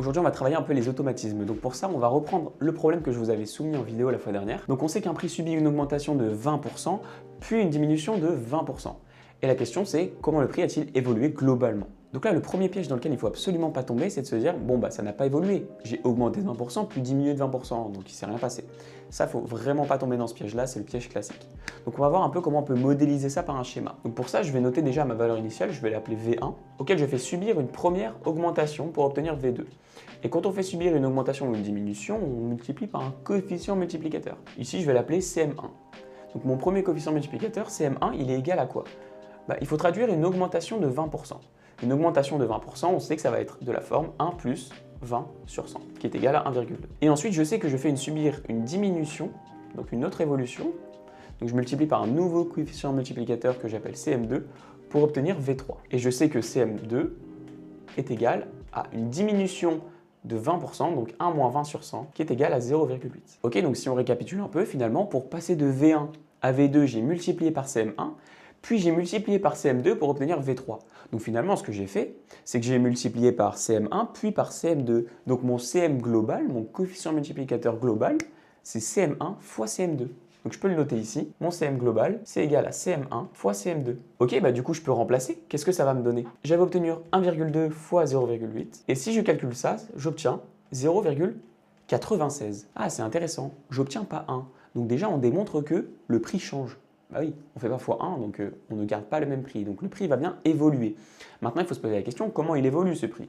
Aujourd'hui, on va travailler un peu les automatismes. Donc pour ça, on va reprendre le problème que je vous avais soumis en vidéo la fois dernière. Donc on sait qu'un prix subit une augmentation de 20%, puis une diminution de 20%. Et la question c'est comment le prix a-t-il évolué globalement? Donc là, le premier piège dans lequel il ne faut absolument pas tomber, c'est de se dire bon bah ça n'a pas évolué. J'ai augmenté de 20%, puis diminué de 20%, donc il ne s'est rien passé. Ça, il ne faut vraiment pas tomber dans ce piège-là, c'est le piège classique. Donc on va voir un peu comment on peut modéliser ça par un schéma. Donc pour ça, je vais noter déjà ma valeur initiale, je vais l'appeler V1, auquel je fais subir une première augmentation pour obtenir V2. Et quand on fait subir une augmentation ou une diminution, on multiplie par un coefficient multiplicateur. Ici, je vais l'appeler CM1. Donc mon premier coefficient multiplicateur, CM1, il est égal à quoi? Il faut traduire une augmentation de 20%. Une augmentation de 20%, on sait que ça va être de la forme 1 plus 20 sur 100, qui est égal à 1,2. Et ensuite, je sais que je fais subir une diminution, donc une autre évolution. Donc je multiplie par un nouveau coefficient multiplicateur que j'appelle CM2 pour obtenir V3. Et je sais que CM2 est égal à une diminution de 20%, donc 1 moins 20 sur 100, qui est égal à 0,8. Ok, donc si on récapitule un peu, finalement, pour passer de V1 à V2, j'ai multiplié par CM1, puis j'ai multiplié par CM2 pour obtenir V3. Donc finalement, ce que j'ai fait, c'est que j'ai multiplié par CM1, puis par CM2. Donc mon CM global, mon coefficient multiplicateur global, c'est CM1 fois CM2. Donc je peux le noter ici, mon CM global, c'est égal à CM1 fois CM2. Ok, du coup je peux remplacer. Qu'est-ce que ça va me donner? J'avais obtenu 1,2 fois 0,8. Et si je calcule ça, j'obtiens 0,96. Ah, c'est intéressant. J'obtiens pas 1. Donc déjà, on démontre que le prix change. Bah oui, on ne fait pas x1, donc on ne garde pas le même prix. Donc le prix va bien évoluer. Maintenant, il faut se poser la question, comment il évolue ce prix?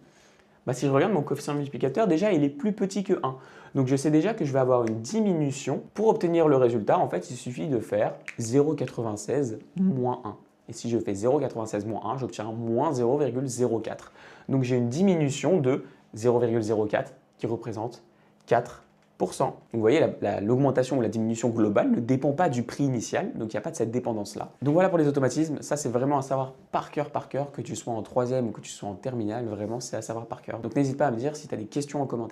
Si je regarde mon coefficient multiplicateur, déjà il est plus petit que 1. Donc je sais déjà que je vais avoir une diminution. Pour obtenir le résultat, en fait, il suffit de faire 0,96 moins 1. Et si je fais 0,96 moins 1, j'obtiens moins 0,04. Donc j'ai une diminution de 0,04 qui représente 4%. Donc vous voyez, l'augmentation ou la diminution globale ne dépend pas du prix initial, donc il n'y a pas de cette dépendance-là. Donc voilà pour les automatismes, ça c'est vraiment à savoir par cœur, que tu sois en troisième ou que tu sois en terminale, vraiment c'est à savoir par cœur. Donc n'hésite pas à me dire si tu as des questions en commentaire.